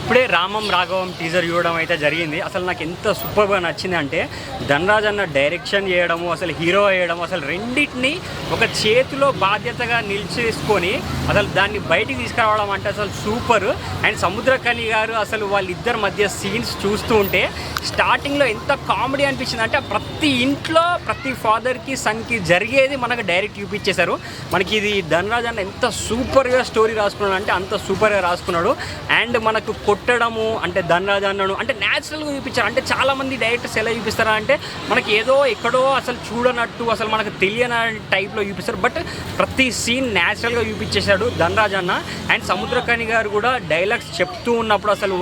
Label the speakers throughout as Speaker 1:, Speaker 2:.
Speaker 1: ఇప్పుడే రామం రాఘవం టీజర్ చూడడం అయితే జరిగింది. అసలు నాకు ఎంత సూపర్గా నచ్చింది అంటే ధనరాజ్ అన్న డైరెక్షన్ చేయడము, అసలు హీరో వేయడము, అసలు రెండింటిని ఒక చేతిలో బాధ్యతగా నిలిచేసుకొని అసలు దాన్ని బయటికి తీసుకురావడం అంటే అసలు సూపర్. అండ్ సముద్రకని గారు అసలు వాళ్ళిద్దరి మధ్య సీన్స్ చూస్తూ ఉంటే స్టార్టింగ్లో ఎంత కామెడీ అనిపించింది అంటే ప్రతి ఇంట్లో ప్రతి ఫాదర్కి సన్కి జరిగేది మనకు డైరెక్ట్ చూపించేశారు. మనకి ఇది ధనరాజ్ అన్న ఎంత సూపర్గా స్టోరీ రాసుకున్నాడు అంటే అంత సూపర్గా రాసుకున్నాడు. అండ్ మనకు కొట్టడము అంటే ధనరాజ్ అన్నను అంటే న్యాచురల్గా చూపించారు. అంటే చాలామంది డైరెక్టర్స్ ఎలా చూపిస్తారా అంటే మనకి ఏదో ఎక్కడో అసలు చూడనట్టు అసలు మనకు తెలియని టైప్లో చూపిస్తారు. బట్ ప్రతి సీన్ న్యాచురల్గా చూపించేశాడు ధనరాజ్ అన్న. అండ్ సముద్రకని గారు కూడా డైలాగ్స్ చెప్తూ ఉన్నప్పుడు అసలు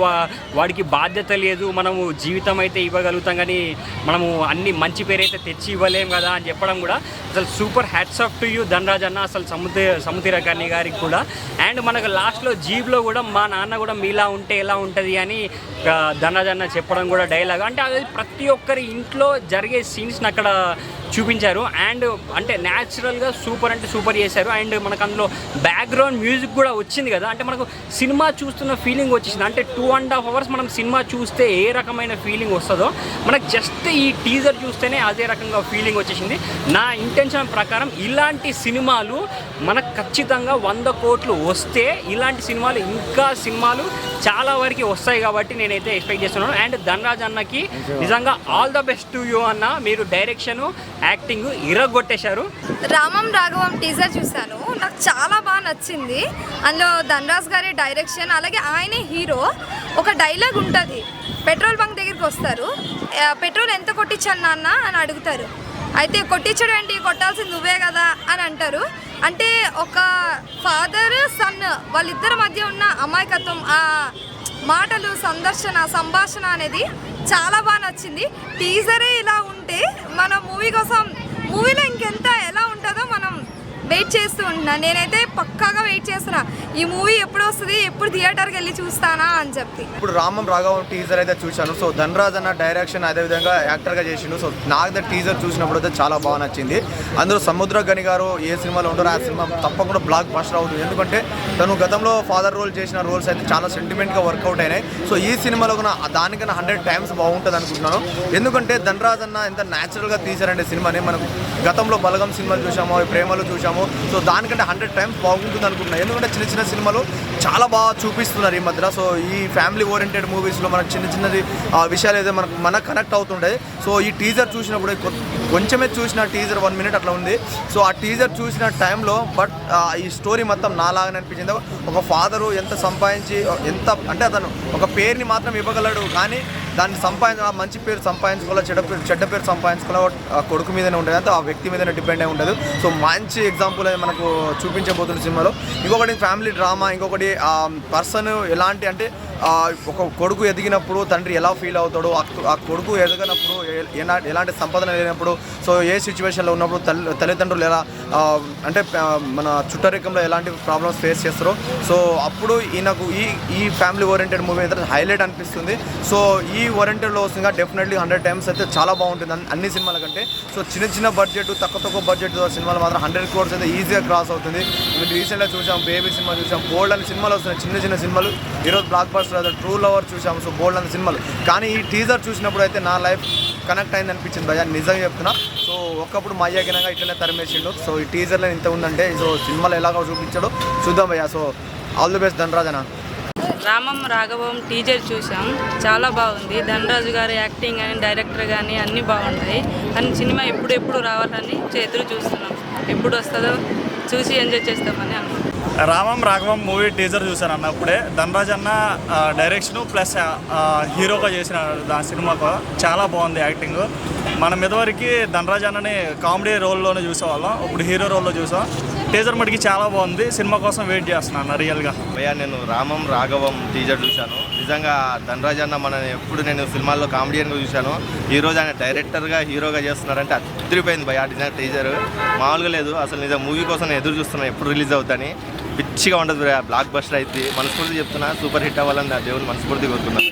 Speaker 1: వాడికి బాధ్యత లేదు, మనము జీవితం అయితే ఇవ్వగలుగుతాం కానీ మనము అన్ని మంచి పేరు అయితే తెచ్చి ఇవ్వలేం కదా అని చెప్పడం కూడా అసలు super hats off to you Dhanraj అన్న అసలు సముద్రకని గారికి కూడా. అండ్ మనకు లాస్ట్లో జీబ్లో కూడా మా నాన్న కూడా మీలా ఉంటే ఎలా ఉంటుంది అని ధనరాజ్ అన్న చెప్పడం కూడా డైలాగ్ అంటే అది ప్రతి ఒక్కరి ఇంట్లో జరిగే సీన్స్ని అక్కడ చూపించారు. అండ్ అంటే న్యాచురల్గా సూపర్ అంటే సూపర్ చేశారు. అండ్ మనకు అందులో బ్యాక్గ్రౌండ్ మ్యూజిక్ కూడా వచ్చింది కదా, అంటే మనకు సినిమా చూస్తున్న ఫీలింగ్ వచ్చేసింది. అంటే 2.5 hours మనం సినిమా చూస్తే ఏ రకమైన ఫీలింగ్ వస్తుందో మనకు జస్ట్ ఈ టీజర్ చూస్తేనే అదే రకంగా ఫీలింగ్ వచ్చేసింది. నా ఇంటెన్షన్ ప్రకారం ఇలాంటి సినిమాలు మనకు ఖచ్చితంగా 100 కోట్లు వస్తే ఇలాంటి సినిమాలు ఇంకా సినిమాలు చాలా వరకు వస్తాయి కాబట్టి నేనైతే ఎక్స్పెక్ట్ చేస్తున్నాను. అండ్ ధనరాజ్ అన్నకి నిజంగా all the best to you అన్న. మీరు డైరెక్షను యాక్టింగ్ ఇరగొట్టేశారు.
Speaker 2: రామం రాఘవం టీజర్ చూశాను, నాకు చాలా బాగా నచ్చింది. అందులో ధనరాజ్ గారి డైరెక్షన్, అలాగే ఆయనే హీరో. ఒక డైలాగ్ ఉంటుంది, పెట్రోల్ బంక్ దగ్గరికి వస్తారు, పెట్రోల్ ఎంత కొట్టించాను నాన్న అని అడుగుతారు. అయితే కొట్టించడం ఏంటి, కొట్టాల్సింది నువ్వే కదా అని అంటారు. అంటే ఒక ఫాదర్ సన్ వాళ్ళిద్దరి మధ్య ఉన్న అమాయకత్వం, ఆ మాటలు, సంభాషణ అనేది చాలా బాగా నచ్చింది. టీజరే ఇలా ఉంటే మన మూవీలో ఇంకెంత ఎలా ఉంటుందో మనం వెయిట్ చేస్తూ ఉంటున్నా. నేనైతే పక్కాగా వెయిట్ చేస్తున్నా, ఈ మూవీ ఎప్పుడు వస్తుంది, ఎప్పుడు థియేటర్కి వెళ్ళి చూస్తానా అని చెప్పి.
Speaker 3: ఇప్పుడు రామం రాఘవం టీజర్ అయితే చూశాను. సో ధనరాజ్ అన్న డైరెక్షన్ అదేవిధంగా యాక్టర్గా చేసిండు. సో నాకు టీజర్ చూసినప్పుడు అయితే చాలా బాగా నచ్చింది. అందులో సముద్రకని గారు ఏ సినిమాలో ఉంటారో ఆ సినిమా తప్పకుండా బ్లాక్ బస్టర్ అవుతుంది. ఎందుకంటే తను గతంలో ఫాదర్ రోల్ చేసిన రోల్స్ అయితే చాలా సెంటిమెంట్గా వర్కౌట్ అయినాయి. సో ఈ సినిమాలో కూడా దానికన్నా 100 times బాగుంటుంది అనుకుంటున్నాను. ఎందుకంటే ధనరాజ్ అన్న ఎంత న్యాచురల్గా తీశారంటే సినిమాని, మనం గతంలో బలగం సినిమాలు చూసాము, ప్రేమలు చూసాము. సో దానికంటే 100 times బాగుంటుంది అనుకుంటున్నాను. ఎందుకంటే చిన్న చిన్న సినిమాలు చాలా బాగా చూపిస్తున్నారు ఈ మధ్యలో. సో ఈ ఫ్యామిలీ ఓరియంటెడ్ మూవీస్లో మనకు చిన్నది విషయాలు అయితే మనకు కనెక్ట్ అవుతుంటాయి. సో ఈ టీజర్ చూసినప్పుడు కొంచెమే చూసిన టీజర్ 1 minute అట్లా ఉంది. సో ఆ టీజర్ చూసిన టైంలో బట్ ఈ స్టోరీ మొత్తం నాలాగానే అనిపించింది. ఒక ఫాదరు ఎంత సంపాదించి ఎంత అంటే అతను ఒక పేరుని మాత్రం ఇవ్వగలడు, కానీ దాన్ని మంచి పేరు సంపాదించుకోవాలో చెడ్డ పేరు సంపాదించుకోవాలో కొడుకు మీదనే ఉంటుంది, అంటే ఆ వ్యక్తి మీదనే డిపెండ్ అయి ఉంటుంది. సో మంచి ఎగ్జాంపుల్ అది మనకు చూపించబోతున్న సినిమాలో. ఇంకొకటి ఫ్యామిలీ డ్రామా, ఇంకొకటి పర్సన్ ఎలాంటి అంటే ఒక కొడుకు ఎదిగినప్పుడు తండ్రి ఎలా ఫీల్ అవుతాడు, ఆ కొడుకు ఎదగనప్పుడు ఎలాంటి సంపాదన లేనప్పుడు, సో ఏ సిచ్యువేషన్లో ఉన్నప్పుడు తల్లిదండ్రులు ఎలా అంటే మన చుట్టరికంలో ఎలాంటి ప్రాబ్లమ్స్ ఫేస్ చేస్తారో, సో అప్పుడు ఈయనకు ఈ ఫ్యామిలీ ఓరియంటెడ్ మూవీ అయితే హైలైట్ అనిపిస్తుంది. సో ఈ ఓరియంటెడ్లో వస్తుంది డెఫినెట్లీ 100 times అయితే చాలా బాగుంటుంది అన్ని సినిమాల కంటే. సో చిన్న బడ్జెట్, తక్కువ బడ్జెట్ సినిమాలు మాత్రం 100 crores అయితే ఈజీగా క్రాస్ అవుతుంది. రీసెంట్గా చూసాం, బేబీ సినిమా చూసాం, బోల్డ్ అనే సినిమాలు వస్తున్నాయి, చిన్న సినిమాలు. ఈరోజు బ్లాక్ బస్టర్ ట్రూ లవర్ చూసాము. సో బోల్డ్ అనే సినిమాలు. కానీ ఈ టీజర్ చూసినప్పుడు అయితే నా లైఫ్ కనెక్ట్ అయింది అనిపించింది భయ్యా, నిజంగా చెప్తున్నా. సో ఒకప్పుడు మా అయ్యగినంగా ఇట్లనే తరిమేసిండు. సో ఈ టీజర్లో ఇంత ఉందంటే సో సినిమాలో ఎలాగో చూపించాడో చూద్దాం భయ్యా. So all the best Dhanraj అన్న.
Speaker 4: రామం రాఘవం టీజర్ చూసాం, చాలా బాగుంది. ధనరాజు గారి యాక్టింగ్ కానీ డైరెక్టర్ కానీ అన్నీ బాగున్నాయి. కానీ సినిమా ఎప్పుడు రావాలని ఎదురు చూస్తున్నాం, ఎప్పుడు వస్తుందో చూసి ఎంజాయ్ చేస్తామని అనుకుంటున్నాం.
Speaker 5: రామం రాఘవం మూవీ టీజర్ చూశాను అన్నప్పుడే. ధనరాజ్ అన్న డైరెక్షను ప్లస్ హీరోగా చేసిన దాని సినిమాకు చాలా బాగుంది యాక్టింగ్. మనం ఇదివరకు ధనరాజ్ అన్నని కామెడీ రోల్లోనే చూసేవాళ్ళం, ఇప్పుడు హీరో రోల్లో చూసాం. టీజర్ మటుకి చాలా బాగుంది. సినిమా కోసం వెయిట్ చేస్తున్నాను రియల్గా.
Speaker 6: భయ్యా నేను రామం రాఘవం టీజర్ చూశాను. నిజంగా ధనరాజ్ అన్న ఎప్పుడు నేను సినిమాల్లో కామెడియన్గా చూశాను. ఈరోజు ఆయన డైరెక్టర్గా హీరోగా చేస్తున్నారంటే అదిరిపోయింది భయ్యా. నిజంగా టీజర్ మామూలుగా లేదు. అసలు నిజం మూవీ కోసం నేను ఎదురు చూస్తున్నాను ఎప్పుడు రిలీజ్ అవుతాని. పిచ్చిగా ఉంటుంది బ్లాక్ బస్టర్ అయితే మనస్ఫూర్తి చెప్తున్నా, సూపర్ హిట్ అవ్వాలని దేవుని మనస్ఫూర్తి కోరుతున్నాను.